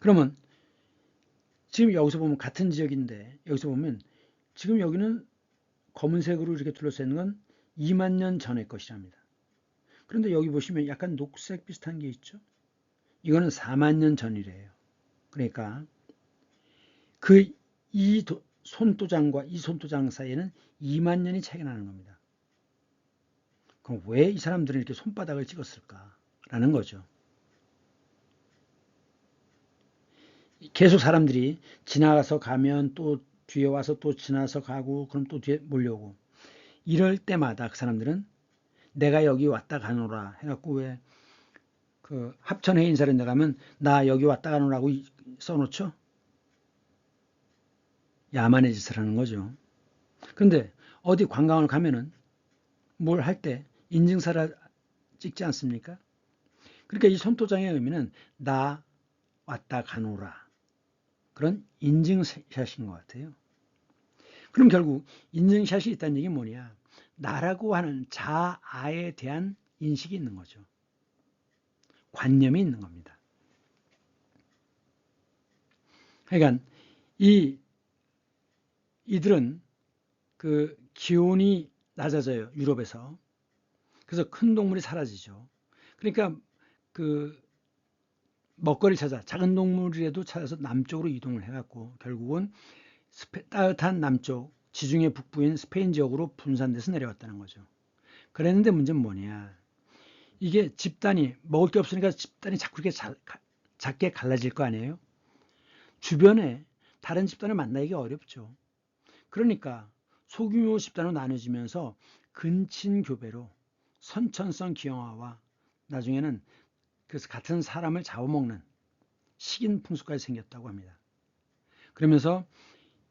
그러면 지금 여기서 보면 같은 지역인데, 여기서 보면 지금 여기는 검은색으로 이렇게 둘러싸여 있는 건 2만 년 전의 것이랍니다. 그런데 여기 보시면 약간 녹색 비슷한 게 있죠? 이거는 4만 년 전이래요. 그러니까 이 손도장과 이 손도장 사이에는 2만 년이 차이가 나는 겁니다. 그럼 왜 이 사람들은 이렇게 손바닥을 찍었을까라는 거죠. 계속 사람들이 지나가서 가면 또 뒤에 와서 또 지나서 가고, 그럼 또 뒤에 몰려오고, 이럴 때마다 그 사람들은 내가 여기 왔다 가노라 해갖고, 왜 그 합천회 인사를 나가면 나 여기 왔다 가노라고 써놓죠. 야만의 짓을 하는 거죠. 그런데 어디 관광을 가면은 뭘 할 때 인증사를 찍지 않습니까? 그러니까 이 손도장의 의미는 나 왔다 가노라, 그런 인증샷인 것 같아요. 그럼 결국 인증샷이 있다는 얘기는 뭐냐? 나라고 하는 자아에 대한 인식이 있는 거죠. 관념이 있는 겁니다. 그러니까 이들은 그 기온이 낮아져요. 유럽에서. 그래서 큰 동물이 사라지죠. 그러니까 그 먹거리 찾아 작은 동물이라도 찾아서 남쪽으로 이동을 해갖고 결국은 따뜻한 남쪽 지중해 북부인 스페인 지역으로 분산돼서 내려왔다는 거죠. 그랬는데 문제는 뭐냐? 이게 집단이 먹을 게 없으니까 집단이 자꾸 이렇게 작게 갈라질 거 아니에요? 주변에 다른 집단을 만나기가 어렵죠. 그러니까 소규모 집단으로 나눠지면서 근친교배로 선천성 기형아와 나중에는 그래서 같은 사람을 잡아먹는 식인 풍습까지 생겼다고 합니다. 그러면서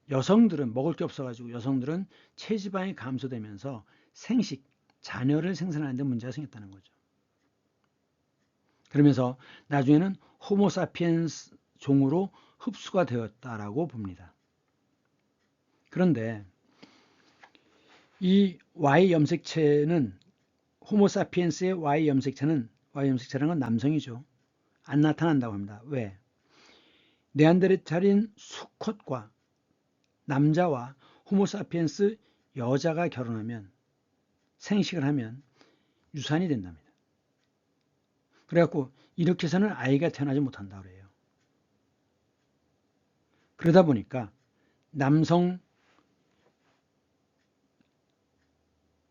여성들은 먹을 게 없어가지고 여성들은 체지방이 감소되면서 생식, 자녀를 생산하는 데 문제가 생겼다는 거죠. 그러면서 나중에는 호모사피엔스 종으로 흡수가 되었다라고 봅니다. 그런데 이 Y 염색체는 호모사피엔스의 Y 염색체라는 건 남성이죠. 안 나타난다고 합니다. 왜? 네안데르탈인 수컷과 남자와 호모사피엔스 여자가 결혼하면 생식을 하면 유산이 된답니다. 그래갖고 이렇게 해서는 아이가 태어나지 못한다고 그래요. 그러다 보니까 남성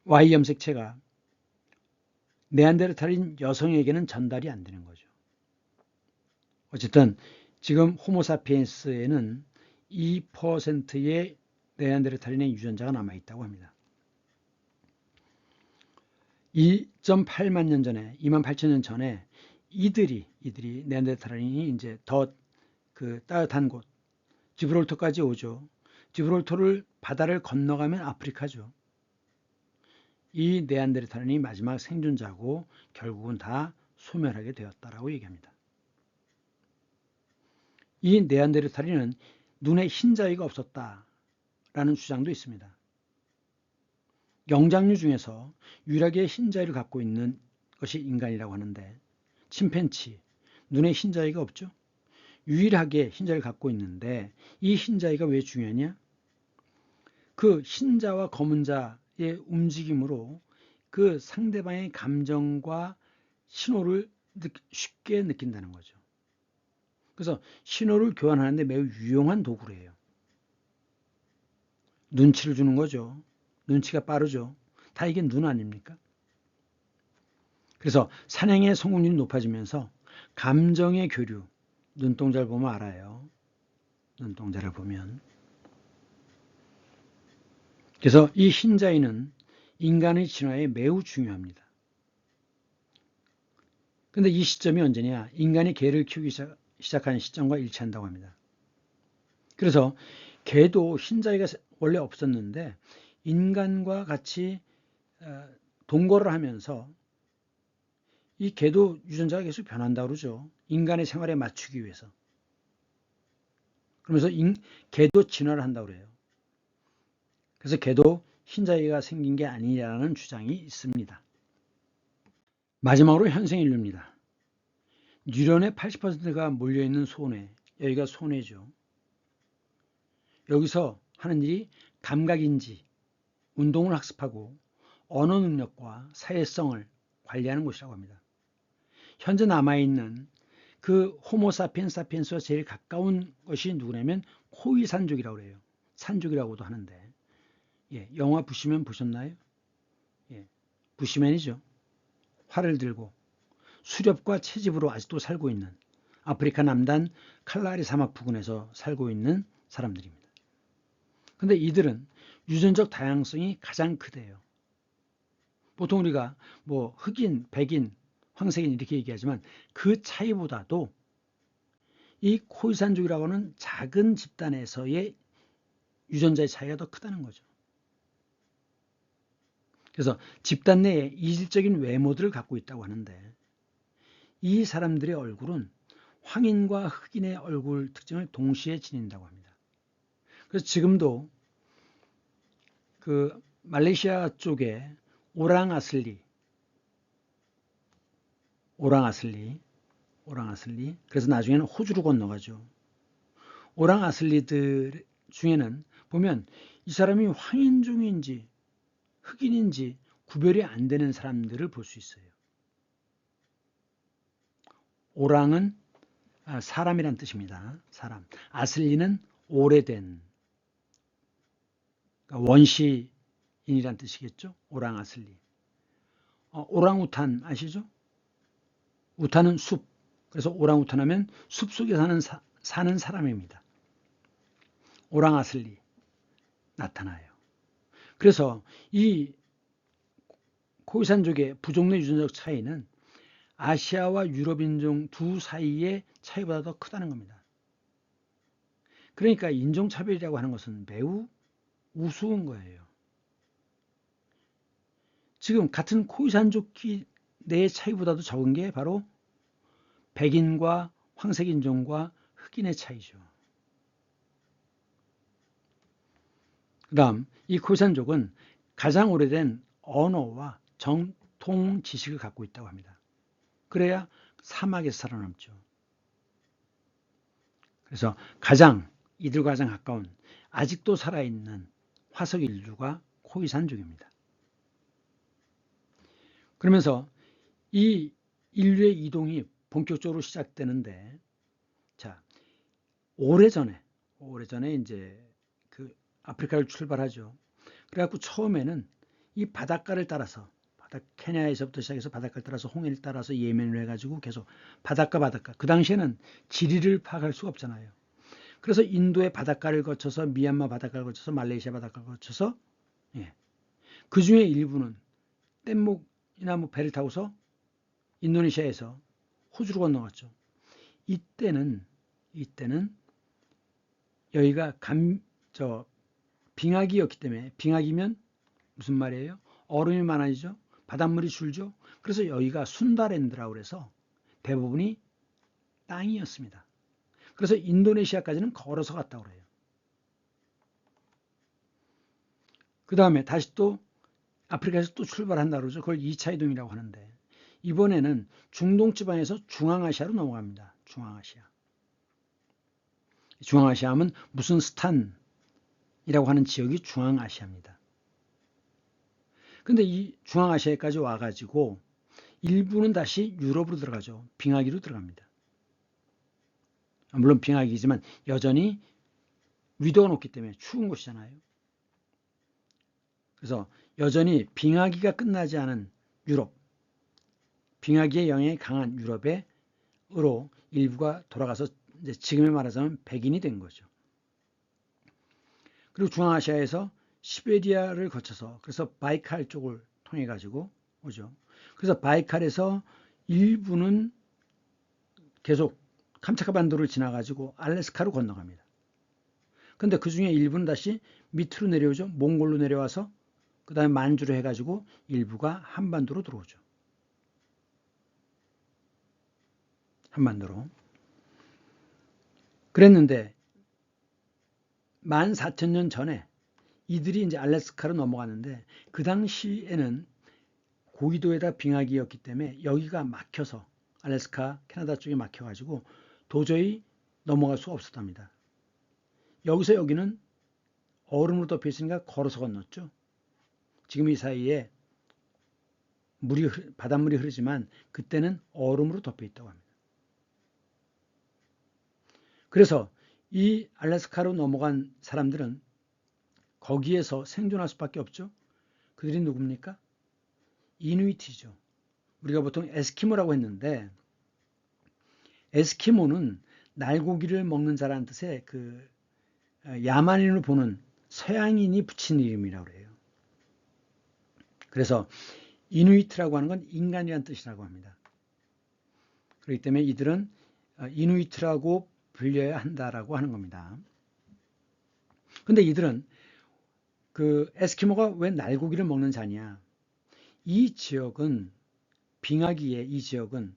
Y 염색체가 네안데르탈인 여성에게는 전달이 안 되는 거죠. 어쨌든 지금 호모사피엔스에는 2%의 네안데르탈인의 유전자가 남아있다고 합니다. 2.8만 년 전에, 2만 8천 년 전에 이들이 네안데르탈인이 이제 더 그 따뜻한 곳, 지브롤터까지 오죠. 지브롤터를 바다를 건너가면 아프리카죠. 이 네안데르탈인이 마지막 생존자고 결국은 다 소멸하게 되었다라고 얘기합니다. 이 네안데르탈인은 눈에 흰자위가 없었다라는 주장도 있습니다. 영장류 중에서 유일하게 흰자위를 갖고 있는 것이 인간이라고 하는데 침팬치, 눈에 흰자위가 없죠? 유일하게 흰자위를 갖고 있는데 이 흰자위가 왜 중요하냐? 그 흰자와 검은자의 움직임으로 그 상대방의 감정과 신호를 쉽게 느낀다는 거죠. 그래서 신호를 교환하는데 매우 유용한 도구래요. 눈치를 주는 거죠. 눈치가 빠르죠. 다 이게 눈 아닙니까? 그래서 사냥의 성공률이 높아지면서 감정의 교류, 눈동자를 보면 알아요. 눈동자를 보면. 그래서 이 흰자위는 인간의 진화에 매우 중요합니다. 근데 이 시점이 언제냐? 인간이 개를 키우기 시작한 시점과 일치한다고 합니다. 그래서 개도 흰자위가 원래 없었는데 인간과 같이 동거를 하면서 이 개도 유전자가 계속 변한다고 그러죠. 인간의 생활에 맞추기 위해서. 그러면서 개도 진화를 한다고 그래요. 그래서 개도 흰자위가 생긴 게 아니라는 주장이 있습니다. 마지막으로 현생인류입니다. 뉴런의 80%가 몰려있는 소뇌, 여기가 소뇌죠. 여기서 하는 일이 감각인지, 운동을 학습하고 언어 능력과 사회성을 관리하는 곳이라고 합니다. 현재 남아있는 그 호모사피엔스와 제일 가까운 것이 누구냐면 코이산족이라고 해요. 산족이라고도 하는데 영화 부시맨 보셨나요? 부시맨이죠. 활을 들고 수렵과 채집으로 아직도 살고 있는 아프리카 남단 칼라리 사막 부근에서 살고 있는 사람들입니다. 근데 이들은 유전적 다양성이 가장 크대요. 보통 우리가 뭐 흑인, 백인, 황색인 이렇게 얘기하지만 그 차이보다도 이 코이산족이라고 하는 작은 집단에서의 유전자의 차이가 더 크다는 거죠. 그래서 집단 내에 이질적인 외모들을 갖고 있다고 하는데 이 사람들의 얼굴은 황인과 흑인의 얼굴 특징을 동시에 지닌다고 합니다. 그래서 지금도 그 말레이시아 쪽에 오랑아슬리 오랑아슬리. 그래서 나중에는 호주로 건너가죠. 오랑아슬리들 중에는 보면 이 사람이 황인종인지 흑인인지 구별이 안 되는 사람들을 볼 수 있어요. 오랑은 사람이란 뜻입니다. 사람. 아슬리는 오래된, 그러니까 원시인이란 뜻이겠죠. 오랑아슬리. 오랑우탄 아시죠? 우탄은 숲. 그래서 오랑우탄 하면 숲 속에 사는 사람입니다. 오랑아슬리 나타나요. 그래서 이 코이산족의 부족 내 유전적 차이는 아시아와 유럽 인종 두 사이의 차이보다 더 크다는 겁니다. 그러니까 인종차별이라고 하는 것은 매우 우스운 거예요. 지금 같은 코이산족끼 내의 차이보다도 적은 게 바로 백인과 황색인종과 흑인의 차이죠. 그 다음 이 코이산족은 가장 오래된 언어와 정통 지식을 갖고 있다고 합니다. 그래야 사막에서 살아남죠. 그래서 이들과 가장 가까운 아직도 살아있는 화석 인류가 코이산족입니다. 그러면서 이 인류의 이동이 본격적으로 시작되는데, 자, 오래전에 이제 그 아프리카를 출발하죠. 그래갖고 처음에는 이 바닷가를 따라서 케냐에서부터 시작해서 바닷가를 따라서 홍해를 따라서 예멘을 해가지고 계속 바닷가. 그 당시에는 지리를 파악할 수가 없잖아요. 그래서 인도의 바닷가를 거쳐서 미얀마 바닷가를 거쳐서 말레이시아 바닷가를 거쳐서 그 중에 일부는 뗏목이나 배를 타고서 인도네시아에서 호주로 건너갔죠. 이때는 여기가 빙하기였기 때문에, 빙하기면 무슨 말이에요? 얼음이 많아지죠. 바닷물이 줄죠. 그래서 여기가 순다랜드라고 그래서 대부분이 땅이었습니다. 그래서 인도네시아까지는 걸어서 갔다고 그래요. 그 다음에 다시 또 아프리카에서 또 출발한다고 그러죠. 그걸 2차 이동이라고 하는데, 이번에는 중동 지방에서 중앙아시아로 넘어갑니다. 중앙아시아 하면 무슨 스탄이라고 하는 지역이 중앙아시아입니다. 근데 이 중앙아시아까지 와가지고 일부는 다시 유럽으로 들어가죠. 빙하기로 들어갑니다. 물론 빙하기지만 여전히 위도가 높기 때문에 추운 곳이잖아요. 그래서 여전히 빙하기가 끝나지 않은 유럽, 빙하기의 영향이 강한 유럽으로 일부가 돌아가서 이제 지금에 말하자면 백인이 된 거죠. 그리고 중앙아시아에서 시베리아를 거쳐서 그래서 바이칼 쪽을 통해 가지고 오죠. 그래서 바이칼에서 일부는 계속 캄차카 반도를 지나 가지고 알래스카로 건너갑니다. 근데 그 중에 일부는 다시 밑으로 내려오죠. 몽골로 내려와서 그 다음에 만주로 해가지고 일부가 한반도로 들어오죠. 한반도로. 그랬는데 14,000년 전에 이들이 이제 알래스카로 넘어갔는데, 그 당시에는 고緯도에다 빙하기였기 때문에 여기가 막혀서 알래스카, 캐나다 쪽에 막혀가지고 도저히 넘어갈 수가 없었답니다. 여기서 여기는 얼음으로 덮여 있으니까 걸어서 건넜죠. 지금 이 사이에 바닷물이 흐르지만 그때는 얼음으로 덮여 있다고 합니다. 그래서 이 알래스카로 넘어간 사람들은 거기에서 생존할 수밖에 없죠. 그들이 누굽니까? 이누이트죠. 우리가 보통 에스키모라고 했는데, 에스키모는 날고기를 먹는 자라는 뜻의 그 야만인을 보는 서양인이 붙인 이름이라고 해요. 그래서 이누이트라고 하는 건 인간이라는 뜻이라고 합니다. 그렇기 때문에 이들은 이누이트라고 불려야 한다라고 하는 겁니다. 근데 이들은 그 에스키모가 왜 날고기를 먹는 자냐? 이 지역은 빙하기에 이 지역은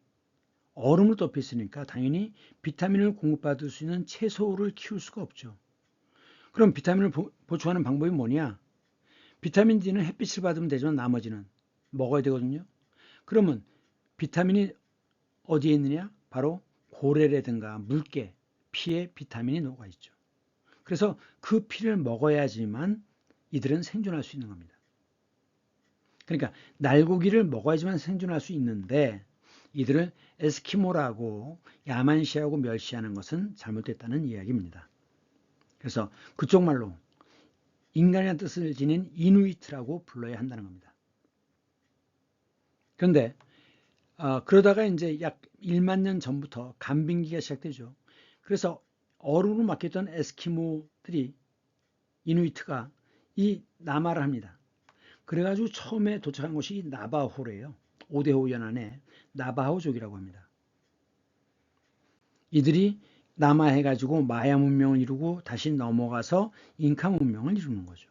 얼음으로 덮여 있으니까 당연히 비타민을 공급받을 수 있는 채소를 키울 수가 없죠. 그럼 비타민을 보충하는 방법이 뭐냐? 비타민 D는 햇빛을 받으면 되지만 나머지는 먹어야 되거든요. 그러면 비타민이 어디에 있느냐? 바로 고래라든가 물개, 피에 비타민이 녹아 있죠. 그래서 그 피를 먹어야지만 이들은 생존할 수 있는 겁니다. 그러니까 날고기를 먹어야지만 생존할 수 있는데 이들을 에스키모라고 야만시하고 멸시하는 것은 잘못됐다는 이야기입니다. 그래서 그쪽 말로 인간이라는 뜻을 지닌 이누이트라고 불러야 한다는 겁니다. 그런데 그러다가 이제 약 1만 년 전부터 간빙기가 시작되죠. 그래서 얼음으로 막혔던 에스키모들이 이누이트가 이 남하를 합니다. 그래가지고 처음에 도착한 곳이 나바호래요. 오데호 연안의 나바호족이라고 합니다. 이들이 남하해가지고 마야 문명을 이루고 다시 넘어가서 잉카 문명을 이루는 거죠.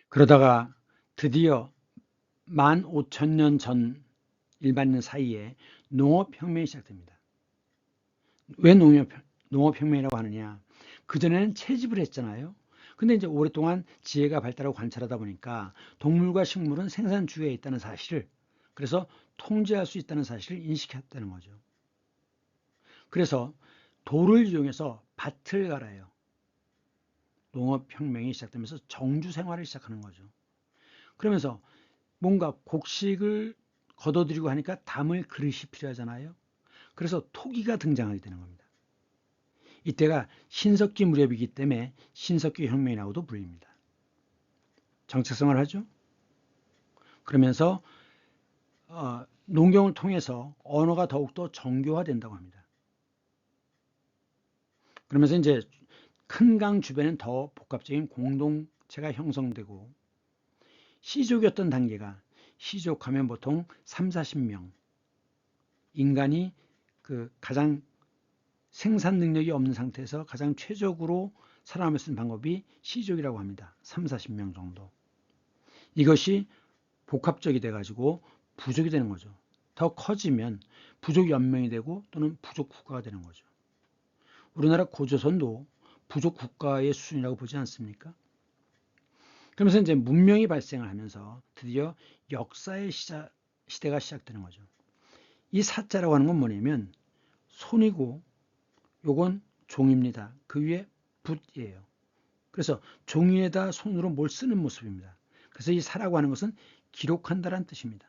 그러다가 드디어 15,000년 전 일반 년 사이에 농업혁명이 시작됩니다. 왜 농업혁명이라고 하느냐? 그전에는 채집을 했잖아요. 근데 이제 오랫동안 지혜가 발달하고 관찰하다 보니까 동물과 식물은 생산주의에 있다는 사실을, 그래서 통제할 수 있다는 사실을 인식했다는 거죠. 그래서 돌을 이용해서 밭을 갈아요. 농업혁명이 시작되면서 정주 생활을 시작하는 거죠. 그러면서 뭔가 곡식을 걷어들이고 하니까 담을 그릇이 필요하잖아요. 그래서 토기가 등장하게 되는 겁니다. 이때가 신석기 무렵이기 때문에 신석기 혁명이라고도 불립니다. 정책성을 하죠. 그러면서 농경을 통해서 언어가 더욱더 정교화된다고 합니다. 그러면서 이제 큰 강 주변엔 더 복합적인 공동체가 형성되고 시족이었던 단계가, 시족하면 보통 3, 40명, 인간이 그 가장 생산 능력이 없는 상태에서 가장 최적으로 살아남을 수 있는 방법이 시족이라고 합니다. 3, 40명 정도. 이것이 복합적이 돼가지고 부족이 되는 거죠. 더 커지면 부족 연맹이 되고 또는 부족 국가가 되는 거죠. 우리나라 고조선도 부족 국가의 수준이라고 보지 않습니까? 그러면서 이제 문명이 발생을 하면서 드디어 역사의 시대가 시작되는 거죠. 이 사자라고 하는 건 뭐냐면 손이고 요건 종입니다. 그 위에 붓이에요. 그래서 종이에다 손으로 뭘 쓰는 모습입니다. 그래서 이 사라고 하는 것은 기록한다라는 뜻입니다.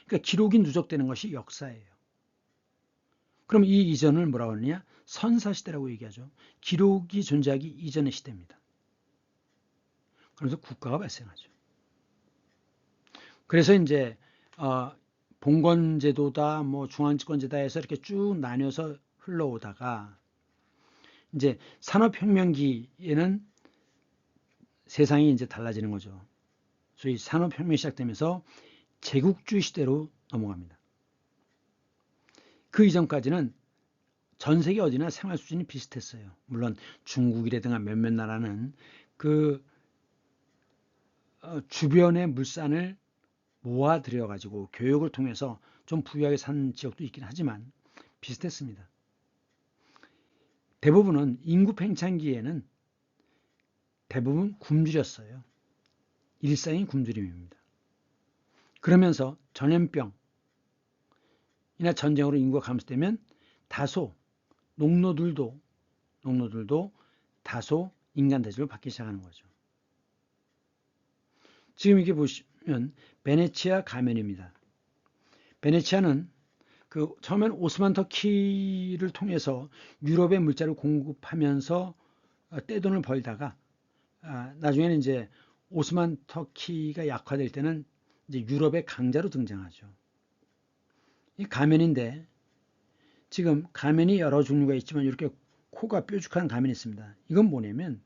그러니까 기록이 누적되는 것이 역사예요. 그럼 이 이전을 뭐라고 하느냐? 선사시대라고 얘기하죠. 기록이 존재하기 이전의 시대입니다. 그래서 국가가 발생하죠. 그래서 이제 봉건제도다, 뭐 중앙집권제다 해서 이렇게 쭉 나뉘어서 흘러오다가 이제 산업혁명기에는 세상이 이제 달라지는 거죠. 소위 산업혁명이 시작되면서 제국주의 시대로 넘어갑니다. 그 이전까지는 전 세계 어디나 생활 수준이 비슷했어요. 물론 중국이라든가 몇몇 나라는 그 주변의 물산을 모아들여 가지고 교육을 통해서 좀 부유하게 산 지역도 있긴 하지만 비슷했습니다. 대부분은 인구 팽창기에는 대부분 굶주렸어요. 일상이 굶주림입니다. 그러면서 전염병이나 전쟁으로 인구가 감소되면 다소 농노들도 다소 인간 대접을 받기 시작하는 거죠. 지금 이게 보시면 베네치아 가면입니다. 베네치아는 그 처음엔 오스만 터키를 통해서 유럽의 물자를 공급하면서 떼돈을 벌다가 나중에는 이제 오스만 터키가 약화될 때는 이제 유럽의 강자로 등장하죠. 이 가면인데 지금 가면이 여러 종류가 있지만 이렇게 코가 뾰족한 가면이 있습니다. 이건 뭐냐면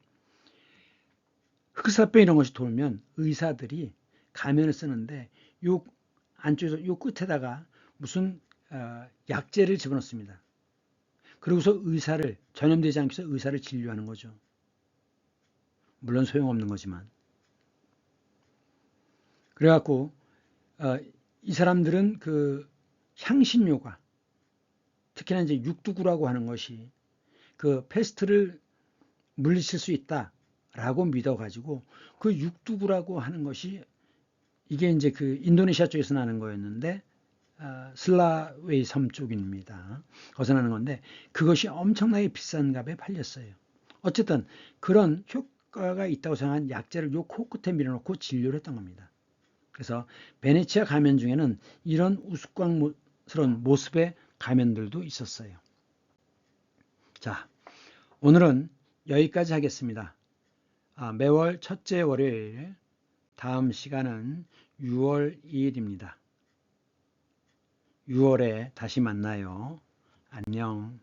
흑사병 이런 것이 돌면 의사들이 가면을 쓰는데 요 안쪽에서 요 끝에다가 무슨 약재를 집어넣습니다. 그러고서 의사를 전염되지 않기 위해서 의사를 진료하는 거죠. 물론 소용없는 거지만. 그래갖고 이 사람들은 그 향신료가 특히나 이제 육두구라고 하는 것이 그 패스트를 물리칠 수 있다라고 믿어가지고 그 육두구라고 하는 것이 이게 이제 그 인도네시아 쪽에서 나는 거였는데 슬라웨이 섬 쪽입니다. 거기서 나는 건데 그것이 엄청나게 비싼 값에 팔렸어요. 어쨌든 그런 효과가 있다고 생각한 약재를 요 코끝에 밀어놓고 진료를 했던 겁니다. 그래서 베네치아 가면 중에는 이런 우스꽝스러운 모습의 가면들도 있었어요. 자, 오늘은 여기까지 하겠습니다. 매월 첫째 월요일, 다음 시간은 6월 2일입니다. 6월에 다시 만나요. 안녕.